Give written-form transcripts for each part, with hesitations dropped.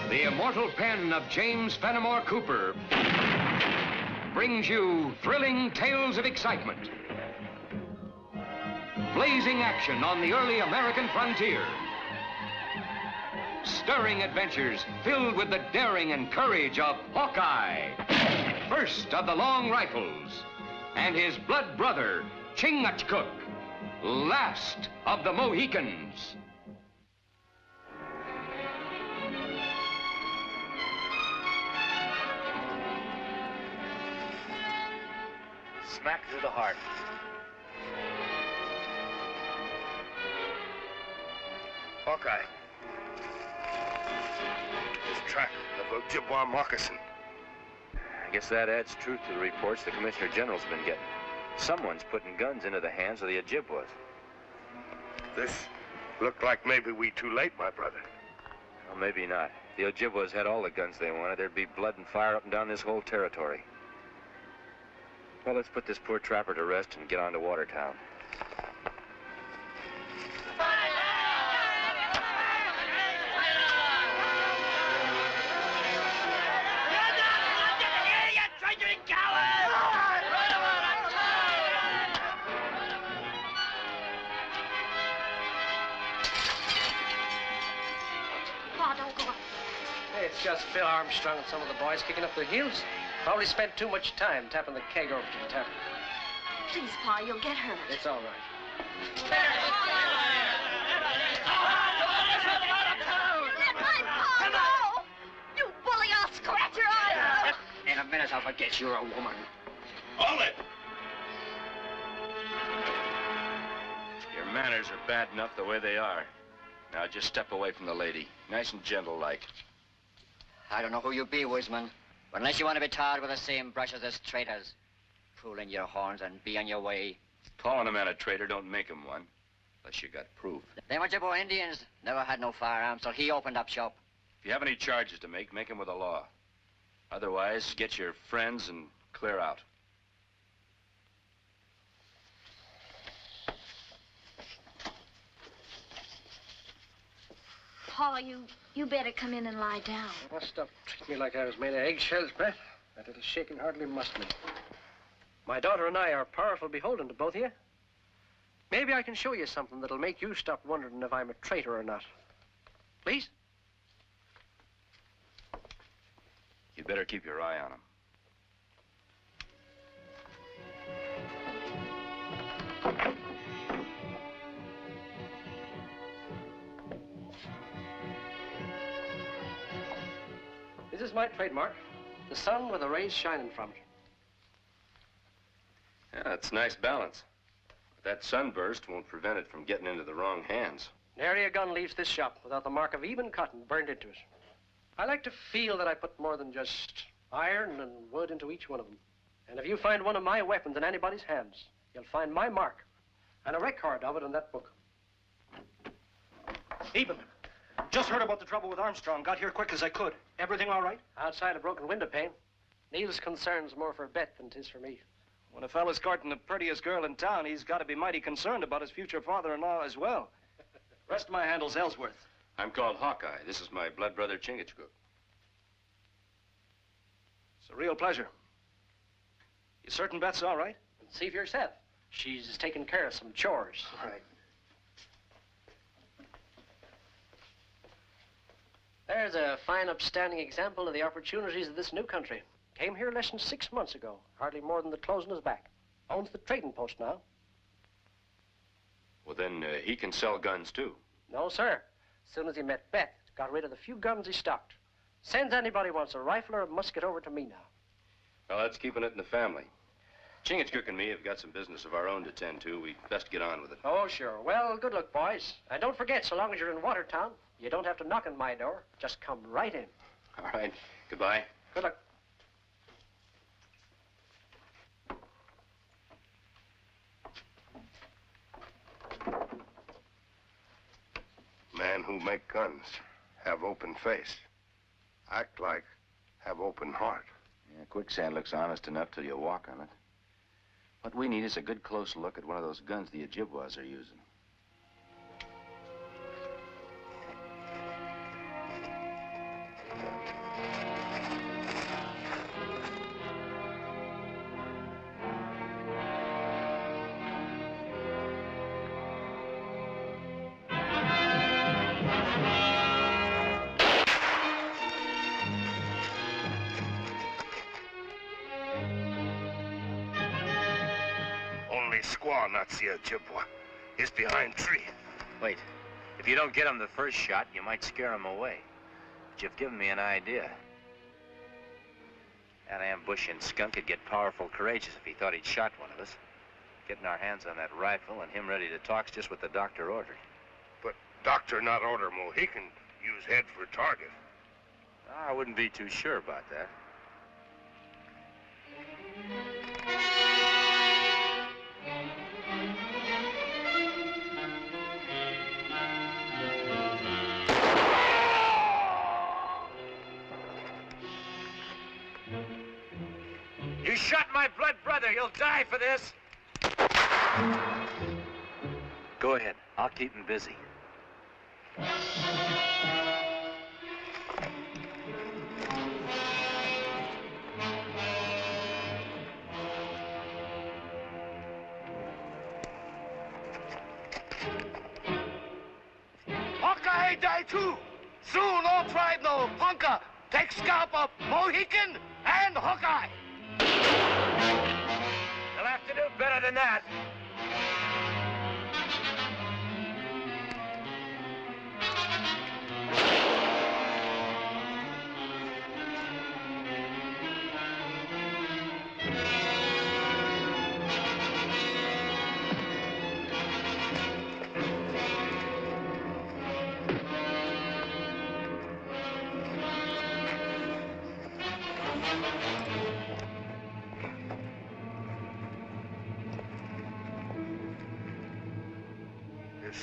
The immortal pen of James Fenimore Cooper brings you thrilling tales of excitement, blazing action on the early American frontier, stirring adventures filled with the daring and courage of Hawkeye, first of the long rifles, and his blood brother, Chingachgook, last of the Mohicans. Smack through the heart. Hawkeye. This track of Ojibwa moccasin. I guess that adds truth to the reports the Commissioner General's been getting. Someone's putting guns into the hands of the Ojibwas. This looked like maybe we too late, my brother. Well, maybe not. If the Ojibwas had all the guns they wanted, there'd be blood and fire up and down this whole territory. Well, let's put this poor trapper to rest and get on to Watertown. It's just Phil Armstrong and some of the boys kicking up their heels. Probably spent too much time tapping the keg over to the tavern. Please, Pa, you'll get hurt. It's all right. Come on! You bully, I'll scratch your eye out. In a minute, I'll forget you're a woman. Hold it! Your manners are bad enough the way they are. Now just step away from the lady. Nice and gentle-like. I don't know who you be, Wisman, but unless you want to be tarred with the same brush as this traitors, pull in your horns and be on your way. Calling a man a traitor don't make him one, unless you got proof. Them Ojibwa Indians never had no firearms till he opened up shop. If you have any charges to make them with the law. Otherwise, get your friends and clear out. Pa, you better come in and lie down. Well, stop treating me like I was made of eggshells, Brett. That little shaking hardly must me. My daughter and I are powerful beholden to both of you. Maybe I can show you something that'll make you stop wondering if I'm a traitor or not. Please? You'd better keep your eye on him. This is my trademark. The sun with the rays shining from it. Yeah, that's a nice balance. But that sunburst won't prevent it from getting into the wrong hands. Nary a gun leaves this shop without the mark of even cotton burned into it. I like to feel that I put more than just iron and wood into each one of them. And if you find one of my weapons in anybody's hands, you'll find my mark and a record of it in that book. Eben, just heard about the trouble with Armstrong. Got here quick as I could. Everything all right? Outside a broken window pane. Neil's concern's more for Beth than 'tis for me. When a fella's courting the prettiest girl in town, he's got to be mighty concerned about his future father-in-law as well. Rest of my handle's Ellsworth. I'm called Hawkeye. This is my blood brother, Chingachgook. It's a real pleasure. You certain Beth's all right? See for yourself. She's taking care of some chores. All right. There's a fine, upstanding example of the opportunities of this new country. Came here less than 6 months ago. Hardly more than the clothes on his back. Owns the trading post now. Well, then he can sell guns, too. No, sir. As soon as he met Beth, got rid of the few guns he stocked. Sends anybody who wants a rifle or a musket over to me now. Well, that's keeping it in the family. Chingachgook and me have got some business of our own to tend to. We best get on with it. Oh, sure. Well, good luck, boys. And don't forget, so long as you're in Watertown, you don't have to knock on my door. Just come right in. All right. Goodbye. Good luck. Men who make guns have open face. Act like have open heart. Yeah, quicksand looks honest enough till you walk on it. What we need is a good close look at one of those guns the Ojibwas are using. Pa not see Ojibwa. He's behind tree. Wait. If you don't get him the first shot, you might scare him away. But you've given me an idea. That ambushing skunk would get powerful courageous if he thought he'd shot one of us. Getting our hands on that rifle and him ready to talk's just what the doctor ordered. But doctor not order Mohican use head for target. I wouldn't be too sure about that. You shot my blood brother. You'll die for this. Go ahead. I'll keep him busy. Hawkeye die too. Soon all tribe know Ponca take scalp of Mohican and Hawkeye. You'll have to do better than that.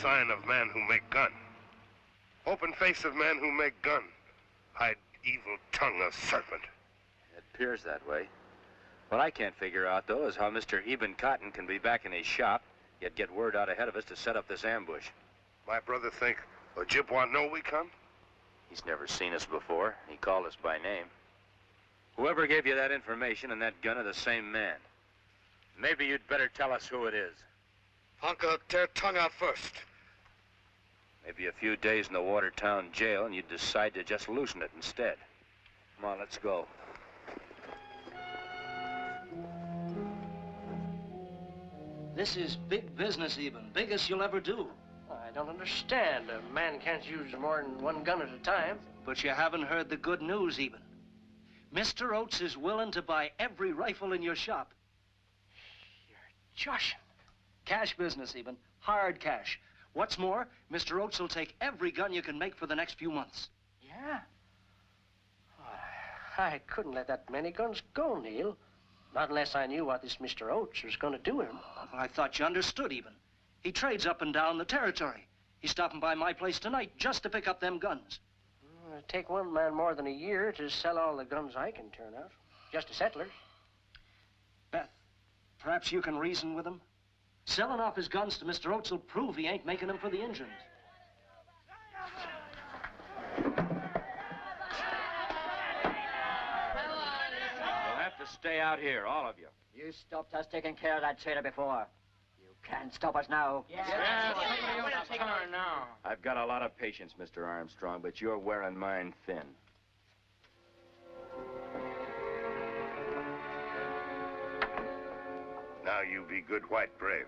Sign of man who make gun. Open face of man who make gun. Hide evil tongue of serpent. It appears that way. What I can't figure out, though, is how Mr. Eben Cotton can be back in his shop, yet get word out ahead of us to set up this ambush. My brother think Ojibwa know we come? He's never seen us before. He called us by name. Whoever gave you that information and that gun are the same man. Maybe you'd better tell us who it is. Ponca tear tongue out first. Maybe a few days in the Watertown jail and you'd decide to just loosen it instead. Come on, let's go. This is big business, Eben. Biggest you'll ever do. I don't understand. A man can't use more than one gun at a time. But you haven't heard the good news, Eben. Mr. Oates is willing to buy every rifle in your shop. You're joshing. Cash business, Eben. Hard cash. What's more, Mr. Oates will take every gun you can make for the next few months. Yeah? Oh, I couldn't let that many guns go, Neil. Not unless I knew what this Mr. Oates was going to do with them. I thought you understood, Eben. He trades up and down the territory. He's stopping by my place tonight just to pick up them guns. It'd take one man more than a year to sell all the guns I can turn out. Just to settlers. Beth, perhaps you can reason with him? Selling off his guns to Mr. Oates will prove he ain't making them for the Indians. You'll have to stay out here, all of you. You stopped us taking care of that traitor before. You can't stop us now. I've got a lot of patience, Mr. Armstrong, but you're wearing mine thin. Now you be good white brave.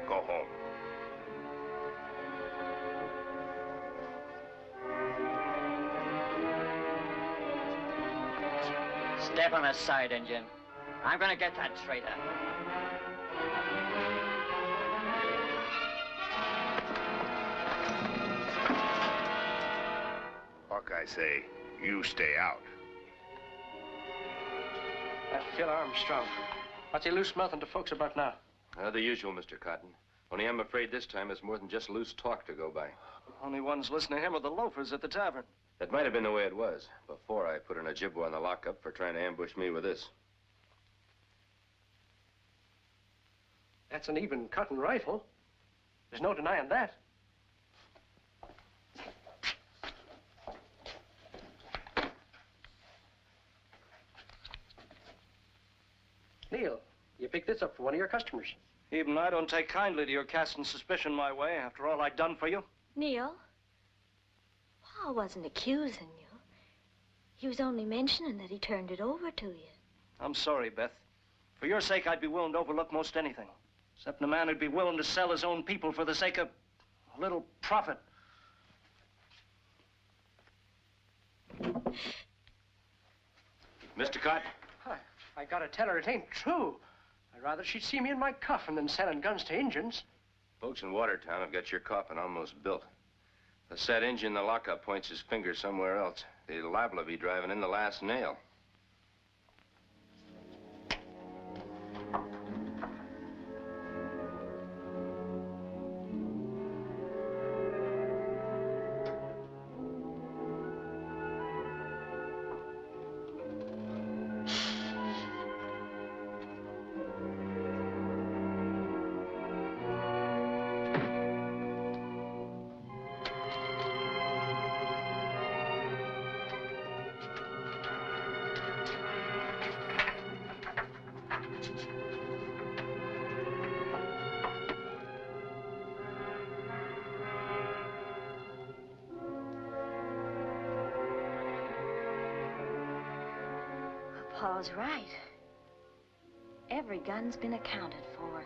Go home. Step on the side, Indian. I'm gonna get that traitor. Hawkeye say, you stay out. That Phil Armstrong. What's he loose-mouthing to folks about now? The usual, Mr. Cotton. Only I'm afraid this time it's more than just loose talk to go by. Only ones listening to him are the loafers at the tavern. That might have been the way it was before I put an Ojibwa in the lockup for trying to ambush me with this. That's an Eben Cotton rifle. There's no denying that. Neil, you picked this up for one of your customers. Eben, I don't take kindly to your casting suspicion my way after all I'd done for you. Neil, Pa wasn't accusing you. He was only mentioning that he turned it over to you. I'm sorry, Beth. For your sake, I'd be willing to overlook most anything. Except a man who'd be willing to sell his own people for the sake of a little profit. Mr. Cott? I gotta tell her it ain't true. I'd rather she'd see me in my coffin than selling guns to Indians. Folks in Watertown have got your coffin almost built. The said Injun in the lockup points his finger somewhere else. They're liable to be driving in the last nail. Pa's right. Every gun's been accounted for.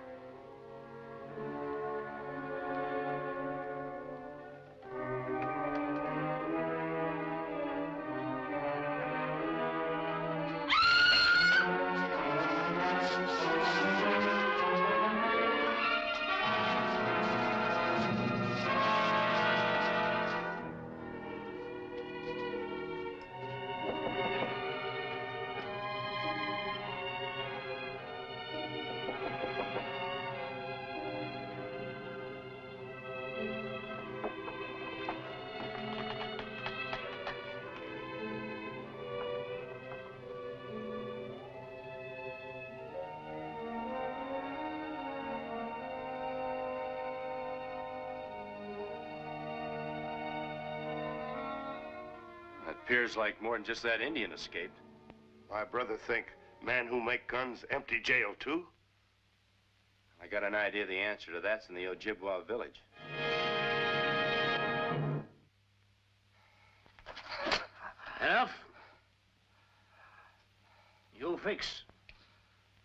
Appears like more than just that Indian escaped. My brother think man who make guns empty jail too? I got an idea the answer to that's in the Ojibwa village. Enough. You fix.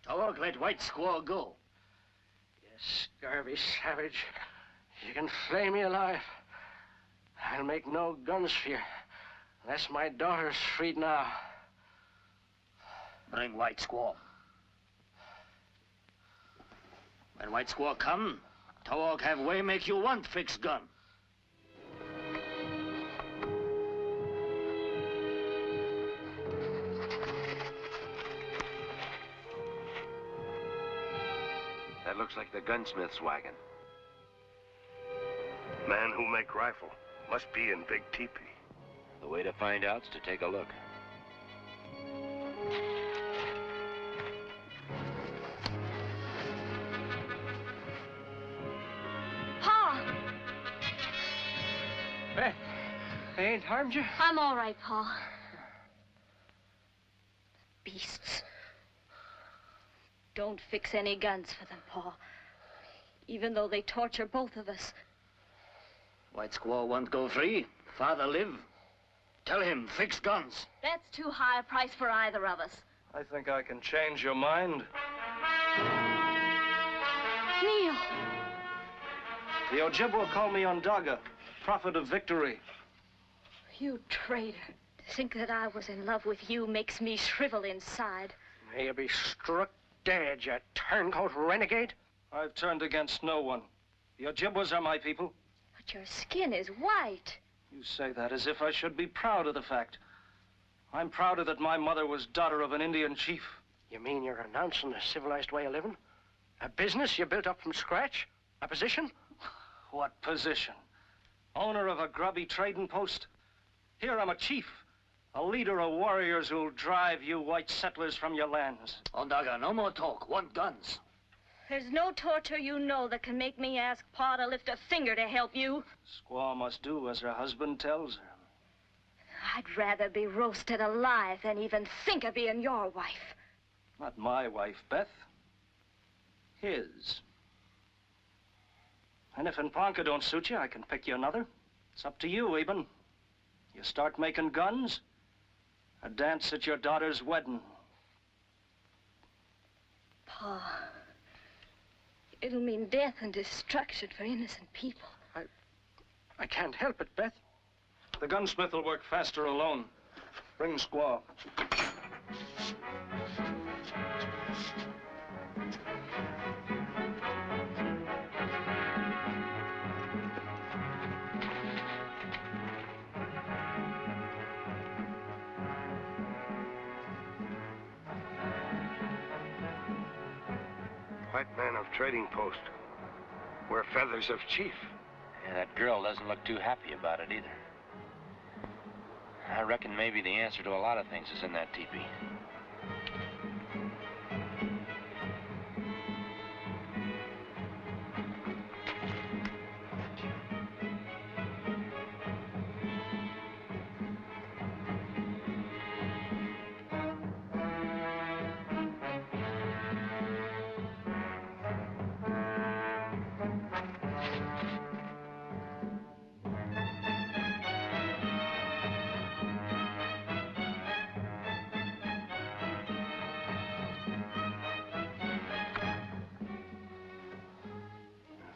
Talk, let White Squaw go. You scurvy savage. You can flay me alive. I'll make no guns for you. Unless my daughter's freed now. Bring White Squaw. When White Squaw come, Tawag have way make you want fix gun. That looks like the gunsmith's wagon. Man who make rifle must be in big teepee. The way to find out's to take a look. Pa! They ain't harmed you? I'm all right, Pa. Beasts. Don't fix any guns for them, Pa. Even though they torture both of us. White Squaw won't go free. Father live. Tell him, fix guns. That's too high a price for either of us. I think I can change your mind. Neil! The Ojibwa call me Ondaga, prophet of victory. You traitor. To think that I was in love with you makes me shrivel inside. May you be struck dead, you turncoat renegade. I've turned against no one. The Ojibwas are my people. But your skin is white. You say that as if I should be proud of the fact. I'm prouder that my mother was daughter of an Indian chief. You mean you're renouncing a civilized way of living? A business you built up from scratch? A position? What position? Owner of a grubby trading post? Here I'm a chief, a leader of warriors who'll drive you white settlers from your lands. Ondaga, no more talk. Want guns. There's no torture you know that can make me ask Pa to lift a finger to help you. Squaw must do as her husband tells her. I'd rather be roasted alive than even think of being your wife. Not my wife, Beth. His. And if Ponca don't suit you, I can pick you another. It's up to you, Eben. You start making guns, a dance at your daughter's wedding. Oh. It'll mean death and destruction for innocent people. I can't help it, Beth. The gunsmith will work faster alone. Bring squaw. White man of trading post. Wear feathers of chief. Yeah, that girl doesn't look too happy about it either. I reckon maybe the answer to a lot of things is in that teepee.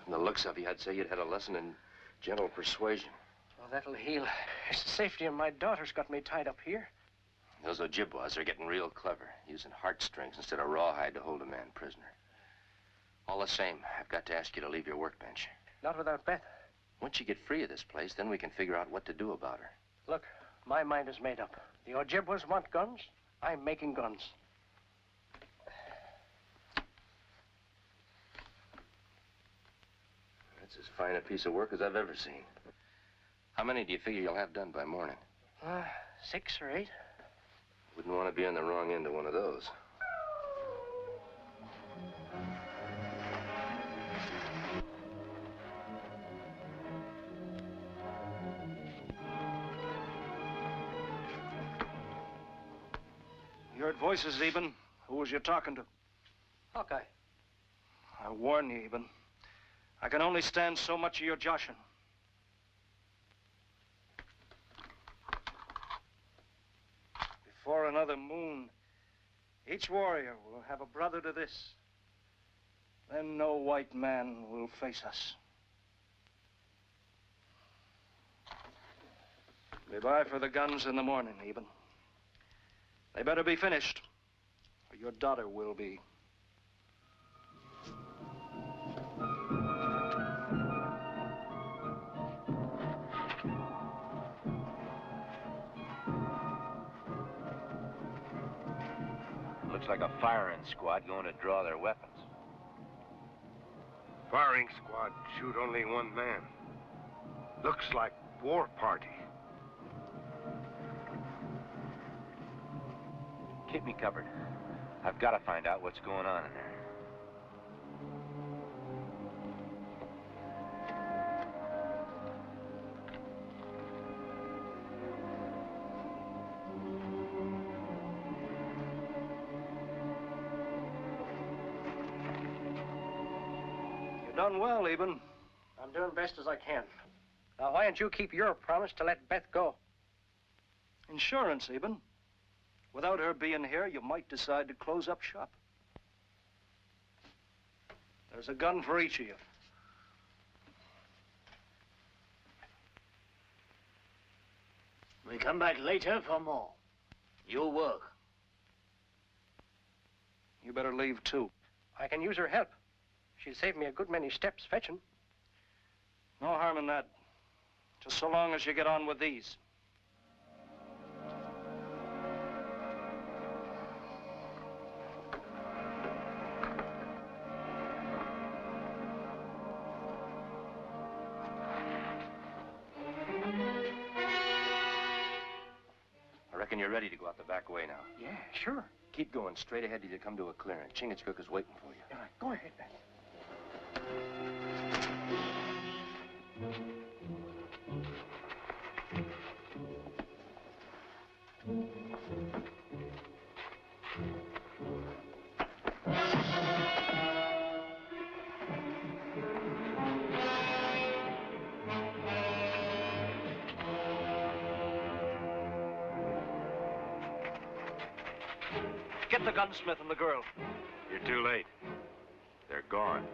From the looks of you, I'd say you'd had a lesson in gentle persuasion. Well, that'll heal. It's the safety of my daughter's got me tied up here. Those Ojibwas are getting real clever, using heartstrings instead of rawhide to hold a man prisoner. All the same, I've got to ask you to leave your workbench. Not without Beth. Once you get free of this place, then we can figure out what to do about her. Look, my mind is made up. The Ojibwas want guns. I'm making guns. That's as fine a piece of work as I've ever seen. How many do you figure you'll have done by morning? 6 or 8. Wouldn't want to be on the wrong end of one of those. You heard voices, Eben. Who was you talking to? Hawkeye. I warn you, Eben. I can only stand so much of your joshing. Before another moon, each warrior will have a brother to this. Then no white man will face us. Be by for the guns in the morning, Eben. They better be finished, or your daughter will be. Looks like a firing squad going to draw their weapons. Firing squad shoot only one man. Looks like war party. Keep me covered. I've got to find out what's going on in there. You've done well, Eben. I'm doing best as I can. Now, why don't you keep your promise to let Beth go? Insurance, Eben. Without her being here, you might decide to close up shop. There's a gun for each of you. We come back later for more. You work. You better leave, too. I can use her help. She'll save me a good many steps fetching. No harm in that. Just so long as you get on with these. I reckon you're ready to go out the back way now. Yeah, sure. Keep going straight ahead till you come to a clearing. Chingachgook is waiting for you. All right, go ahead, Beth. Get the gunsmith and the girl. You're too late. gone.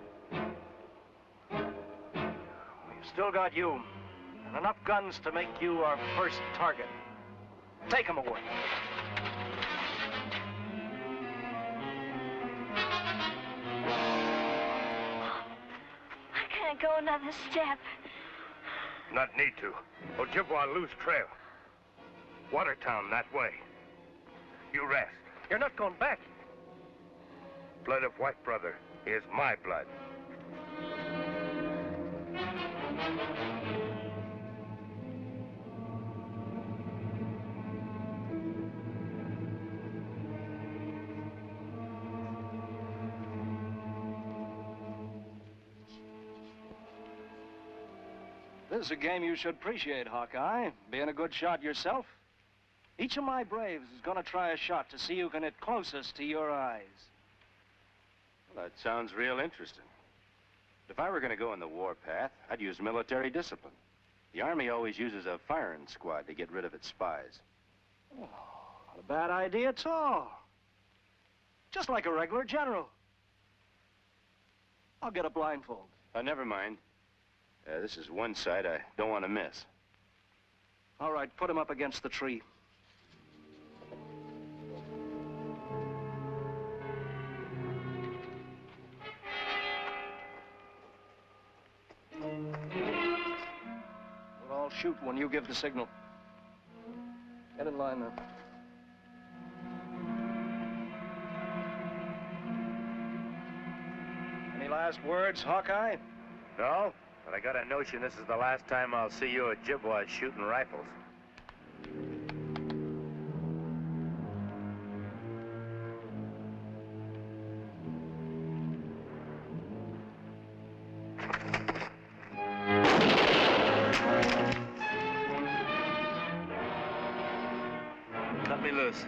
We've still got you, and enough guns to make you our first target. Take them away. I can't go another step. Not need to. Ojibwa lose trail. Watertown that way. You rest. You're not going back. Blood of white brother is my blood. This is a game you should appreciate, Hawkeye, being a good shot yourself. Each of my braves is going to try a shot to see who can hit closest to your eyes. Well, that sounds real interesting. If I were going to go in the warpath, I'd use military discipline. The Army always uses a firing squad to get rid of its spies. Oh, not a bad idea at all. Just like a regular general. I'll get a blindfold. Never mind. This is one side I don't want to miss. All right, put him up against the tree. We'll all shoot when you give the signal. Get in line, then. Any last words, Hawkeye? No, but I got a notion this is the last time I'll see you Ojibwas shooting rifles. Let me loose.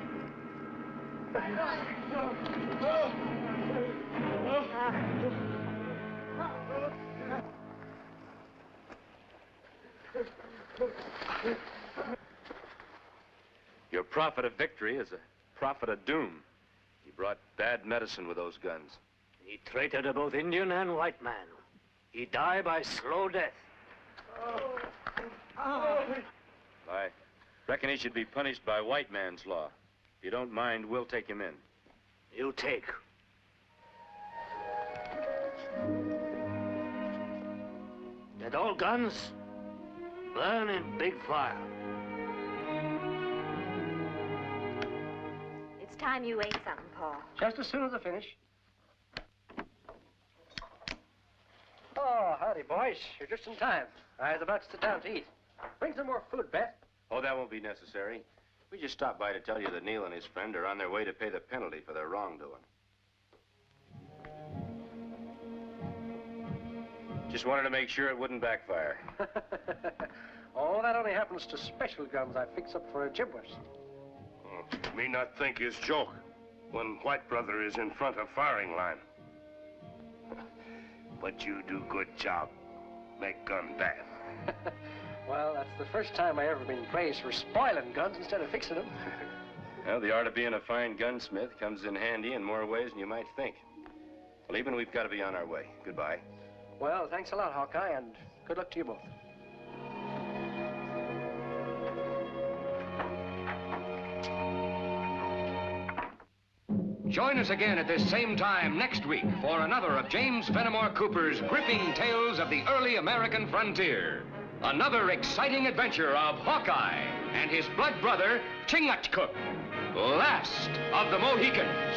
Your prophet of victory is a prophet of doom. He brought bad medicine with those guns. He traitor to both Indian and white man. He die by slow death. I reckon he should be punished by white man's law. If you don't mind, we'll take him in. You take. Get all guns. Burn in big fire. It's time you ate something, Paul. Just as soon as I finish. Oh, howdy, boys. You're just in time. I was about to sit down to eat. Bring some more food, Beth. Oh, that won't be necessary. We just stopped by to tell you that Neil and his friend are on their way to pay the penalty for their wrongdoing. Just wanted to make sure it wouldn't backfire. Oh, that only happens to special guns I fix up for Ojibwas. Me not think is joke when white brother is in front of firing line. But you do good job. Make gun bad. Well, that's the first time I ever been praised for spoiling guns instead of fixing them. Well, the art of being a fine gunsmith comes in handy in more ways than you might think. Well, even we've got to be on our way. Goodbye. Well, thanks a lot, Hawkeye, and good luck to you both. Join us again at this same time next week for another of James Fenimore Cooper's gripping tales of the early American frontier. Another exciting adventure of Hawkeye and his blood brother, Chingachgook, last of the Mohicans.